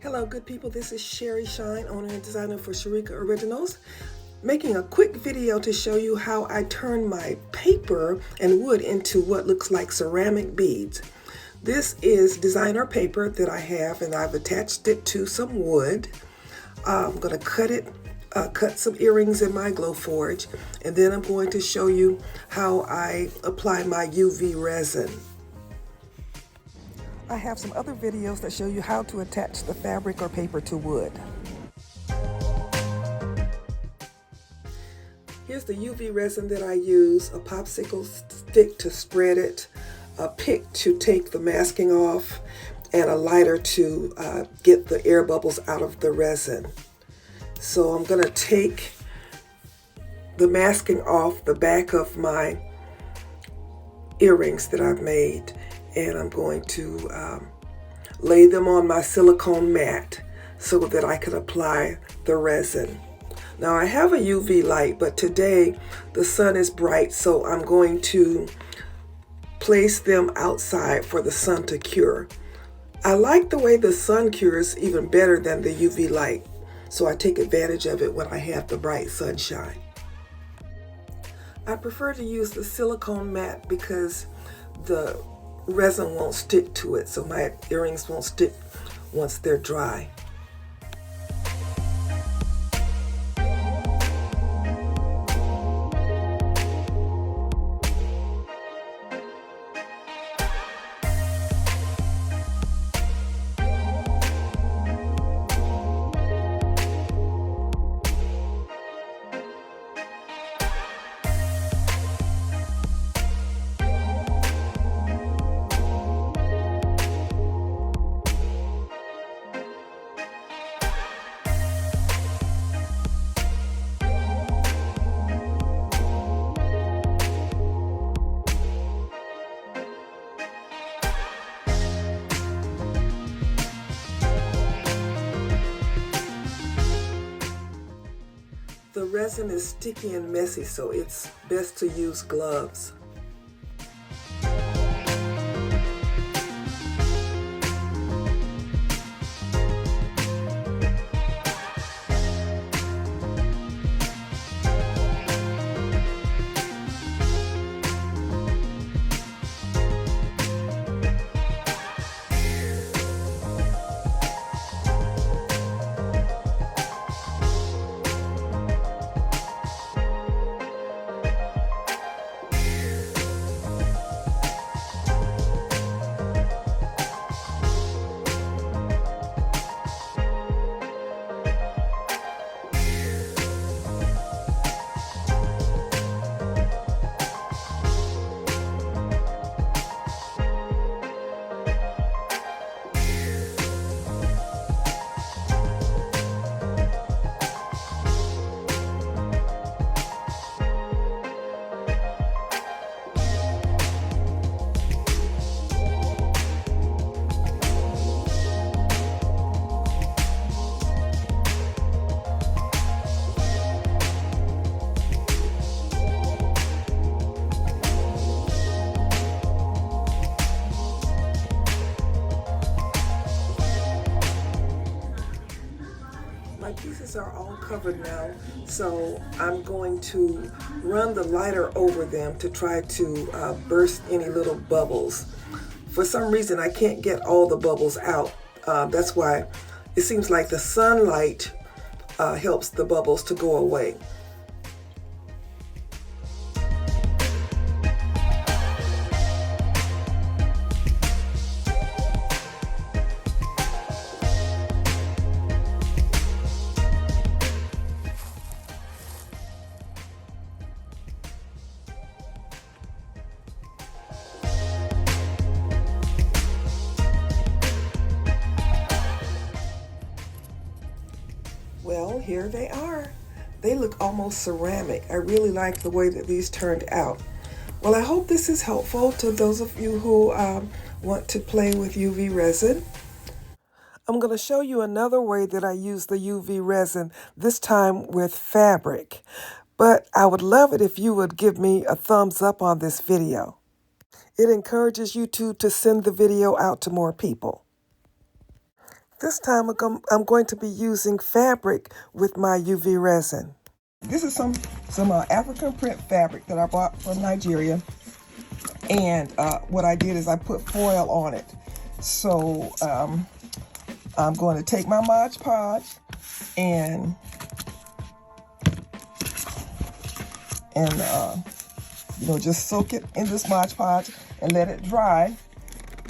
Hello good people, this is Sherry Shine, owner and designer for Sherika Originals, making a quick video to show you how I turn my paper and wood into what looks like ceramic beads. This is designer paper that I have and I've attached it to some wood. I'm going to cut some earrings in my Glowforge, and then I'm going to show you how I apply my UV resin. I have some other videos that show you how to attach the fabric or paper to wood. Here's the UV resin that I use: a popsicle stick to spread it, a pick to take the masking off, and a lighter to get the air bubbles out of the resin. So I'm going to take the masking off the back of my earrings that I've made, and I'm going to lay them on my silicone mat so that I can apply the resin. Now I have a UV light, but today the sun is bright, so I'm going to place them outside for the sun to cure. I like the way the sun cures even better than the UV light, so I take advantage of it when I have the bright sunshine. I prefer to use the silicone mat because the resin won't stick to it, so my earrings won't stick once they're dry. The resin is sticky and messy, so it's best to use gloves. My pieces are all covered now, so I'm going to run the lighter over them to try to burst any little bubbles. For some reason, I can't get all the bubbles out. That's why it seems like the sunlight helps the bubbles to go away. Well, here they are. They look almost ceramic. I really like the way that these turned out. Well, I hope this is helpful to those of you who want to play with UV resin. I'm going to show you another way that I use the UV resin, this time with fabric. But I would love it if you would give me a thumbs up on this video. It encourages YouTube to send the video out to more people. This time I'm going to be using fabric with my UV resin. This is some African print fabric that I bought from Nigeria. And what I did is I put foil on it. So I'm going to take my Mod Podge and just soak it in this Mod Podge and let it dry.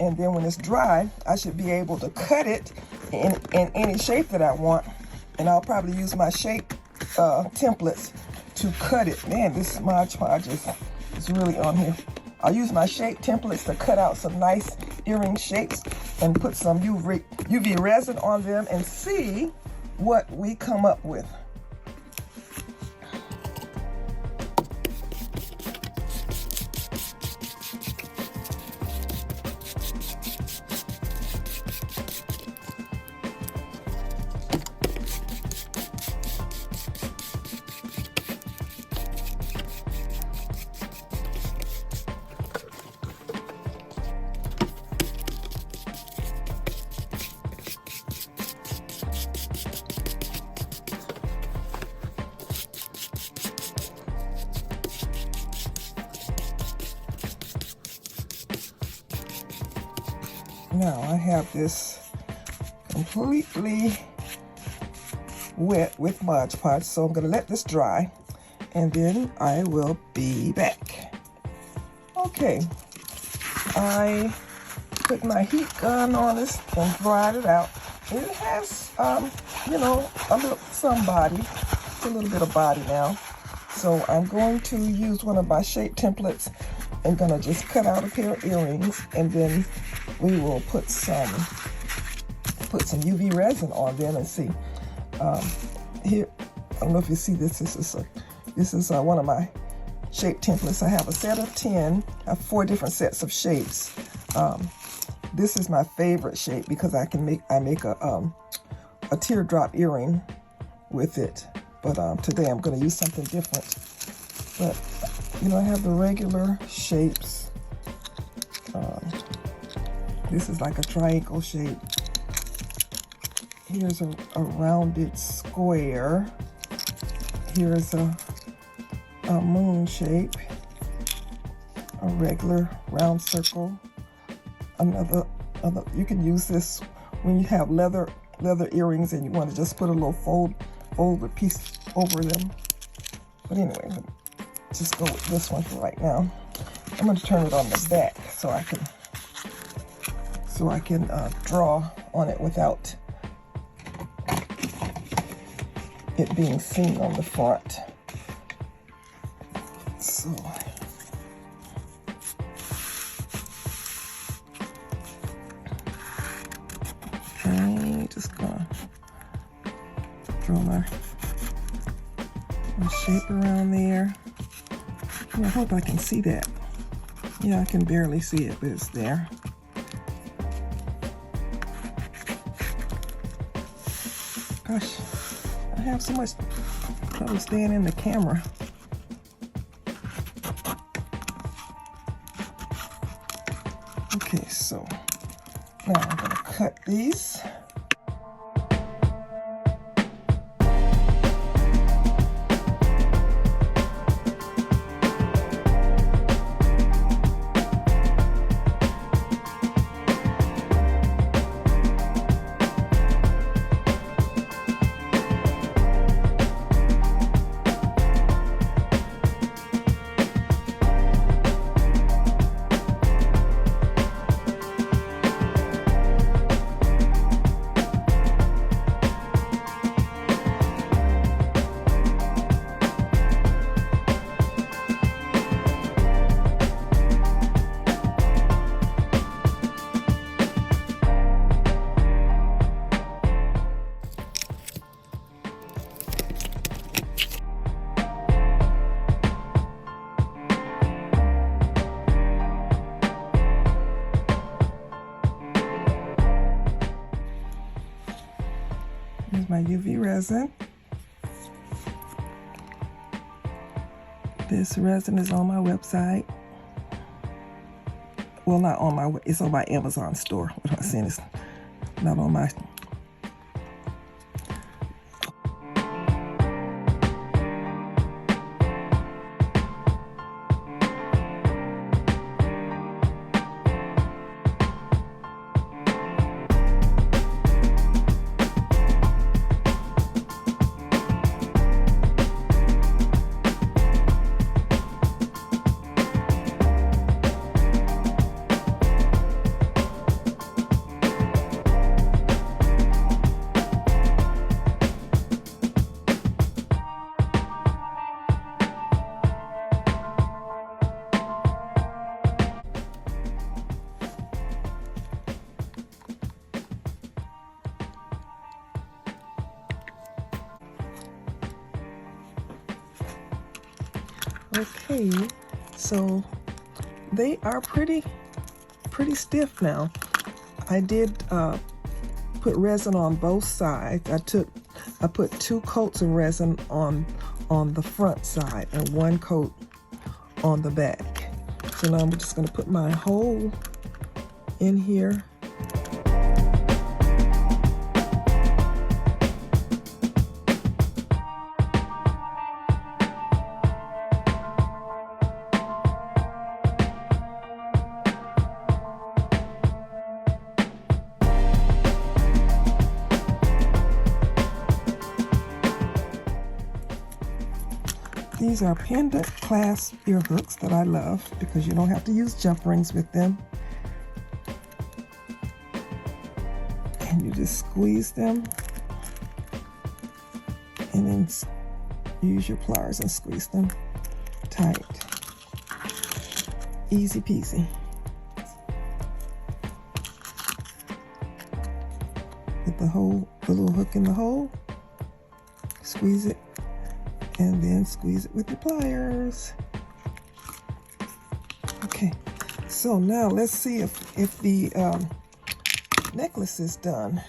And then when it's dry, I should be able to cut it in any shape that I want. And I'll probably use my shape templates to cut it. Man, this Mod Podge is really on here. I'll use my shape templates to cut out some nice earring shapes and put some UV resin on them and see what we come up with. Now I have this completely wet with Mod Podge, so I'm going to let this dry, and then I will be back. Okay, I put my heat gun on this and dried it out. It has, some body, a little bit of body now. So I'm going to use one of my shape templates. I'm going to just cut out a pair of earrings, and then we will put some UV resin on them and see. Here, I don't know if you see this. This is one of my shape templates. I have a set of 10. I have 4 different sets of shapes. This is my favorite shape because I make a teardrop earring with it. But today I'm going to use something different. But I have the regular shapes. This is like a triangle shape. Here's a rounded square. Here's a moon shape. A regular round circle. Another. You can use this when you have leather earrings and you want to just put a little folded piece over them. But anyway, just go with this one for right now. I'm going to turn it on the back so I can draw on it without it being seen on the front. So okay, just gonna draw my shape around there. I hope I can see that. Yeah, I can barely see it, but it's there. Gosh, I have so much trouble staying in the camera. Okay, so now I'm going to cut these. Here's my UV resin. This resin is on my website. Well, not on my, it's on my Amazon store. What I'm saying is not on my Okay, so they are pretty stiff now. I did put resin on both sides. I put 2 coats of resin on the front side and 1 coat on the back. So now I'm just going to put my hole in here. These are pendant clasp ear hooks that I love because you don't have to use jump rings with them. And you just squeeze them and then use your pliers and squeeze them tight. Easy peasy. Put the little hook in the hole, squeeze it, and then squeeze it with your pliers. Okay, so now let's see if the necklace is done.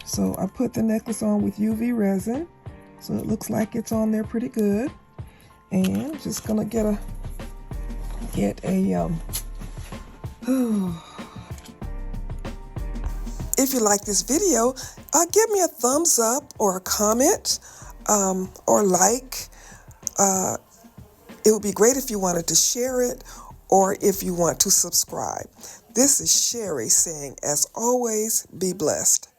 So I put the necklace on with UV resin, so it looks like it's on there pretty good. And I'm just gonna get a If you like this video, give me a thumbs up or a comment or like. It would be great if you wanted to share it or if you want to subscribe. This is Sherry saying, as always, be blessed.